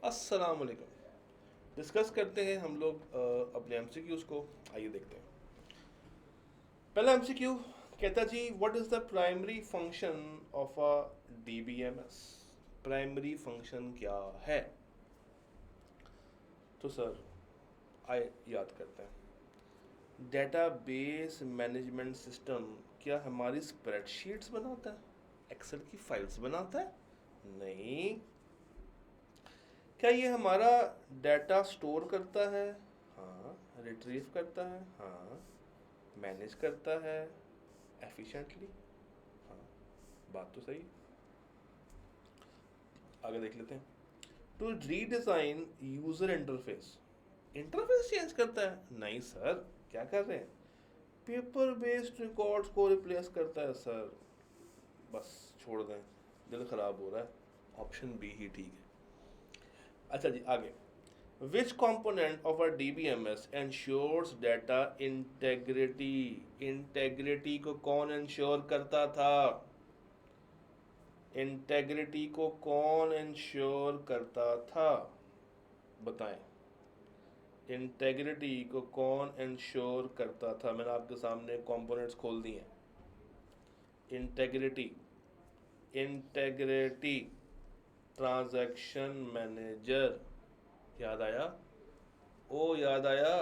अस्सलाम वालेकुम। डिस्कस करते हैं हम लोग अपने एमसीक्यूज को। आइए देखते हैं। पहला एमसीक्यू कहता जी, what is the primary function of a DBMS. Primary function क्या है? तो सर आइए याद करते हैं। डेटाबेस मैनेजमेंट सिस्टम क्या हमारी स्प्रेडशीट्स बनाता है, एक्सेल की फाइल्स बनाता है? नहीं। क्या ये हमारा डाटा स्टोर करता है? हाँ। रिट्रीव करता है? हाँ। मैनेज करता है एफिशिएंटली? हाँ। बात तो सही। आगे देख लेते हैं। To redesign user interface. Interface change करता है? नहीं सर। क्या कर रहे हैं? पेपर बेस्ड रिकॉर्ड्स को रिप्लेस करता है सर। बस छोड़ दें, दिल खराब हो रहा है। ऑप्शन बी ही ठीक है। अच्छा जी, आगे। Which component of a DBMS ensures data integrity? Integrity को कौन इंश्योर करता था? इंटेग्रिटी को कौन इंश्योर करता था? बताएं। इंटेग्रिटी को कौन इंश्योर करता था? मैंने आपके सामने कंपोनेंट्स खोल दिए हैं। Integrity, integrity transaction manager. याद आया? ओ याद आया?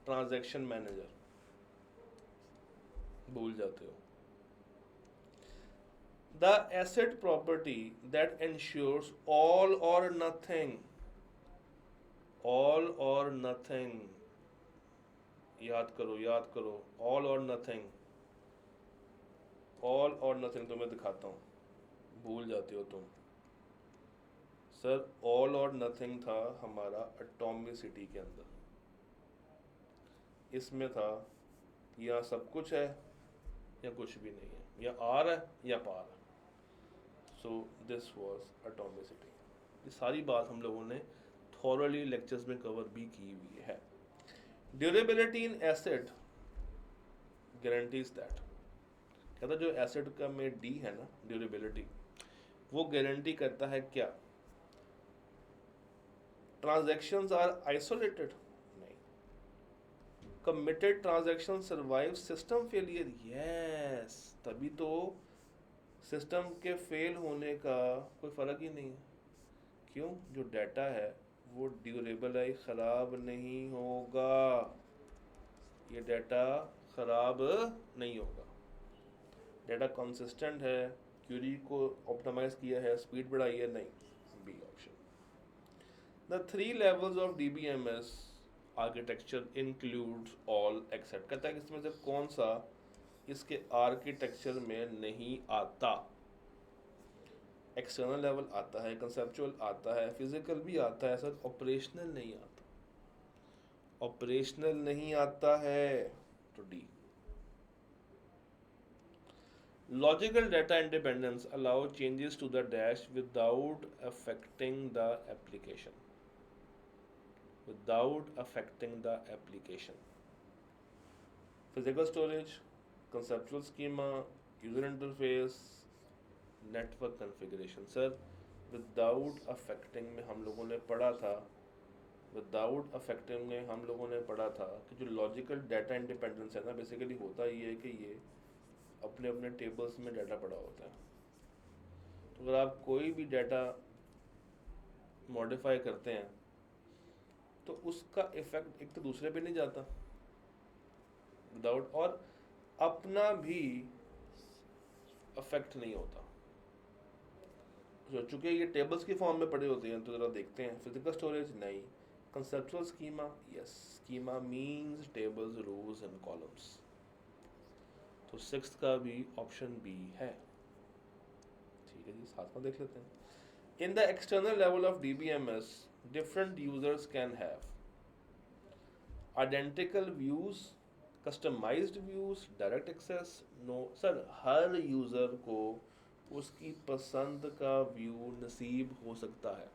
Transaction manager. भूल जाते हो। The asset property that ensures all or nothing. All or nothing. याद करो, याद करो। All or nothing. All or nothing तुम्हें दिखाता हूँ, भूल जाते हो तुम। सर ऑल और नथिंग था हमारा एटॉमिसिटी के अंदर। इसमें था या सब कुछ है या कुछ भी नहीं है, या आर है या पार है। So this was atomicity. ये सारी बात हम लोगों ने थॉरली लेक्चर्स में कवर भी की हुई है। Durability in asset guarantees that. कहता जो एसेट का में डी है ना, ड्यूरेबिलिटी, वो गारंटी करता है क्या? Transactions are isolated? नहीं। Committed transaction survive system failure? Yes. तभी तो सिस्टम के फेल होने का कोई फर्क ही नहीं है। क्यों? जो डाटा है वो ड्यूरेबल है, ख़राब नहीं होगा। ये डाटा ख़राब नहीं होगा। डाटा कंसिस्टेंट है, क्यूरी को ऑप्टिमाइज किया है, स्पीड बढ़ाई है? नहीं। B option. The three levels of DBMS architecture includes all except. कहता है कि इसमें से कौन सा इसके आर्किटेक्चर में नहीं आता? एक्सटर्नल लेवल आता है, कंसेप्चुअल आता है, फिजिकल भी आता है सर, ऑपरेशनल नहीं आता। ऑपरेशनल नहीं आता है तो D. Logical data independence allow changes to the dash without affecting the application. Without affecting the application. Physical storage, conceptual schema, user interface, network configuration. Sir without affecting में हम लोगों ने पढ़ा था, विदाउट अफेक्टिंग में हम लोगों ने पढ़ा था कि जो लॉजिकल डाटा इंडिपेंडेंस है ना, बेसिकली होता ये है कि ये अपने अपने टेबल्स में डाटा पड़ा होता है। तो अगर आप कोई भी डाटा मॉडिफाई करते हैं तो उसका इफेक्ट एक तो दूसरे पे नहीं जाता विदाउट, और अपना भी अफेक्ट नहीं होता। तो चूंकि ये टेबल्स की फॉर्म में पड़े होते हैं तो ज़रा देखते हैं। फिजिकल स्टोरेज नहीं। Conceptual schema, yes. Schema means tables, rows and columns. तो सिक्स्थ का भी ऑप्शन बी है। ठीक है जी, साथ में देख लेते हैं। In the external level of DBMS different users can have identical views, customised views, direct access. No sir, हर यूजर को उसकी पसंद का व्यू नसीब हो सकता है।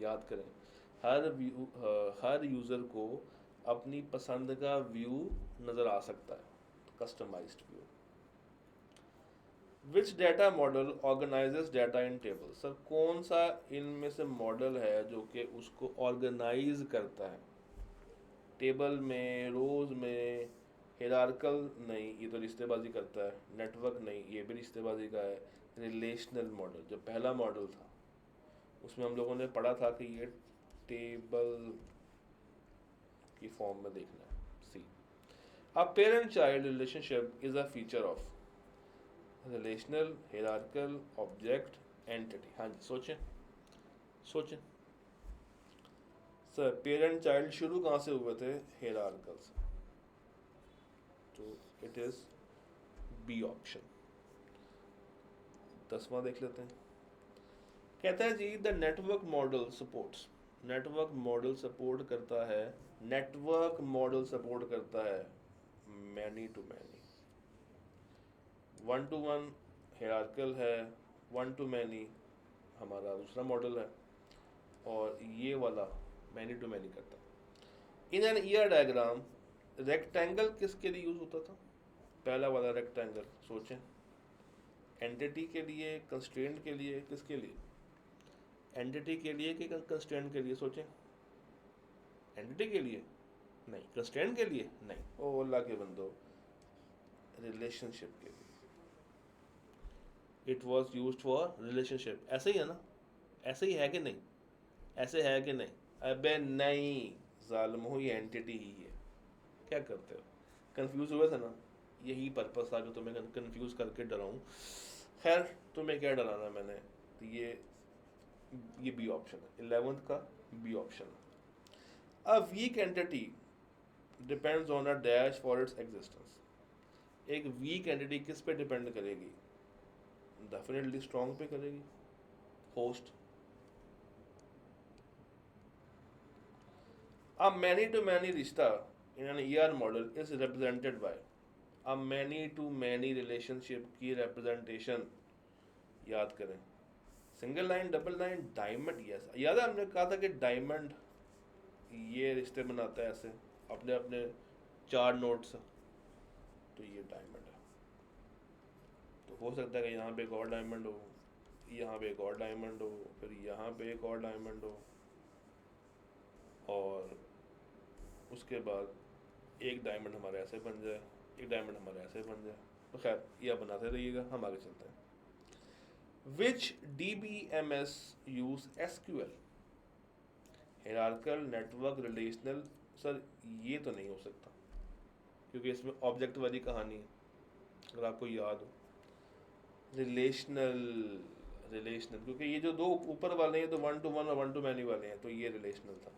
याद करें, हर यूजर को अपनी पसंद का व्यू नजर आ सकता है, customised view. Which data model organises data in table. Sir कौन सा इनमें से मॉडल है जो कि उसको ऑर्गेनाइज करता है टेबल में, रोज में, हिरार्कल नहीं, ये तो रिश्तेबाजी करता है, नेटवर्क नहीं, ये भी रिश्तेबाजी का है, रिलेशनल मॉडल जो पहला मॉडल था उसमें हम लोगों ने पढ़ा था कि ये टेबल की फॉर्म में देखना है। See, a parent child relationship is a feature of relational, hierarchical, object, entity. हाँ जी, सोचें सोचें। सर पेरेंट चाइल्ड शुरू कहाँ से हुए थे? हिरार्कल से, तो इट इज बी ऑप्शन। 10वां देख लेते हैं। कहता है जी the network model supports, network model support करता है, नेटवर्क मॉडल सपोर्ट करता है many to many, one to one hierarchical है, वन टू मैनी हमारा दूसरा मॉडल है, और ये वाला मैनी टू मैनी करता है। In an year diagram rectangle किसके लिए यूज होता था? पहला वाला रेक्टेंगल, सोचें, एंटिटी के लिए, कंस्ट्रेंट के लिए, किसके लिए? एंटिटी के लिए कि कंस्ट्रेंट के लिए? सोचें। एंटिटी के लिए नहीं, कंस्ट्रेंट के लिए नहीं, ओ अल्लाह के बंदो, रिलेशनशिप के लिए। It was use for relationship. ऐसे ही है ना? ऐसे ही है कि नहीं? ऐसे है कि नहीं? अबे नहीं जालिम हो, ये एंटिटी ही है। क्या करते हो? कंफ्यूज हुए थे ना? यही पर्पस था जो तुम्हें कंफ्यूज करके डराऊं। खैर तुम्हें क्या डराना मैंने, तो ये बी ऑप्शन है, 11th का बी ऑप्शन है। A weak entity depends on a dash for its existence. एक वीक एंटिटी किस पे डिपेंड करेगी? डेफिनेटली स्ट्रॉन्ग पे करेगी, host. A many to many रिश्ता in an ER model is represented by, a many to many relationship की representation याद करें, single line, double line, diamond. Yes, याद है हमने कहा था कि डायमंड ये रिश्ते बनाता है ऐसे अपने अपने 4 नोट्स, तो ये डायमंड है। तो हो सकता है कि यहाँ पे एक और डायमंड हो, यहाँ पे एक और डायमंड हो, फिर यहाँ पे एक और डायमंड हो, और उसके बाद एक डायमंड हमारा ऐसे बन जाए, एक डायमंड हमारा ऐसे बन जाए। तो खैर यह बनाते रहिएगा, हम आगे चलते हैं। विच DBMS use SQL? Hierarchical, network, relational. Sir ये तो नहीं हो सकता क्योंकि इसमें ऑब्जेक्ट वाली कहानी है, अगर आपको याद हो। रिलेशनल, रिलेशनल क्योंकि ये जो दो ऊपर वाले हैं तो 1 to 1 और 1 to many वाले हैं, तो ये रिलेशनल था।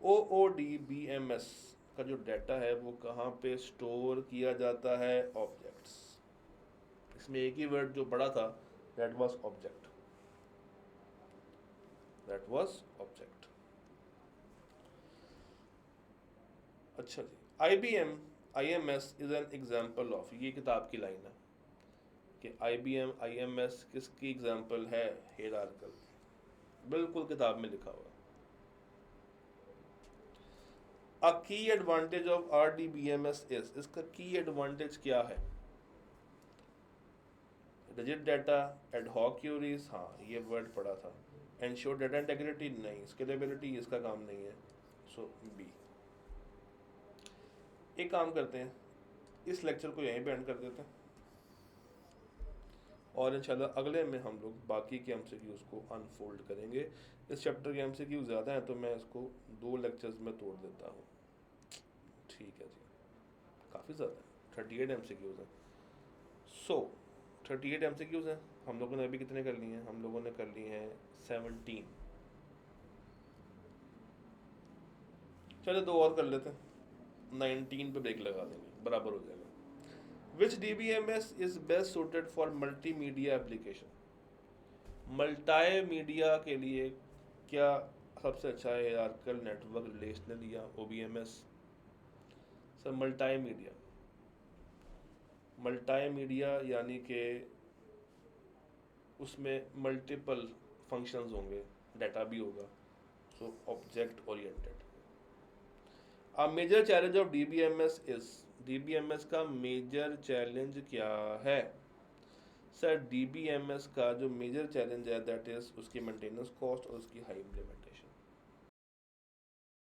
OODBMS का जो डाटा है वो कहाँ पे स्टोर किया जाता है? ऑब्जेक्ट्स। इसमें एक ही वर्ड जो पढ़ा था, that was object, that was object. अच्छा जी, IBM IMS is an example of, ये किताब की लाइन है कि IBM IMS किसकी एग्जाम्पल है? हायरार्किकल, बिल्कुल किताब में लिखा हुआ। अ की एडवांटेज ऑफ RDBMS इज, इसका की एडवांटेज क्या है? डिजिट डाटा, एडहॉक क्यूरीज, हाँ ये वर्ड पढ़ा था। एंश्योर डाटा इंटीग्रिटी नहीं, स्केलेबिलिटी इसका काम नहीं है, सो बी। एक काम करते हैं, इस लेक्चर को यहीं पे एंड कर देते हैं और इंशाल्लाह अगले में हम लोग बाकी के MCQs को अनफोल्ड करेंगे। इस चैप्टर के MCQ ज़्यादा हैं तो मैं इसको 2 लेक्चर्स में तोड़ देता हूँ। ठीक है जी, काफ़ी ज़्यादा है, 38 MCQs हैं। सो 38 MCQs हैं, हम लोगों ने अभी कितने कर लिए हैं? हम लोगों ने कर लिए हैं 17। चलो 2 और कर लेते हैं, 19 पे ब्रेक लगा देंगे, बराबर हो जाएगा। Which DBMS is best suited for multimedia application? Multi media के लिए क्या सबसे अच्छा है? हायरार्किकल, नेटवर्क, रिलेशनल या OBMS? Sir multi media, multi media यानी कि उसमें मल्टीपल फंक्शंस होंगे, डाटा भी होगा, so object oriented. A major challenge of DBMS is, DBMS का मेजर चैलेंज क्या है? सर DBMS का जो मेजर चैलेंज है दैट इज उसकी मेंटेनेंस कॉस्ट और उसकी हाई इम्प्लीमेंटेशन।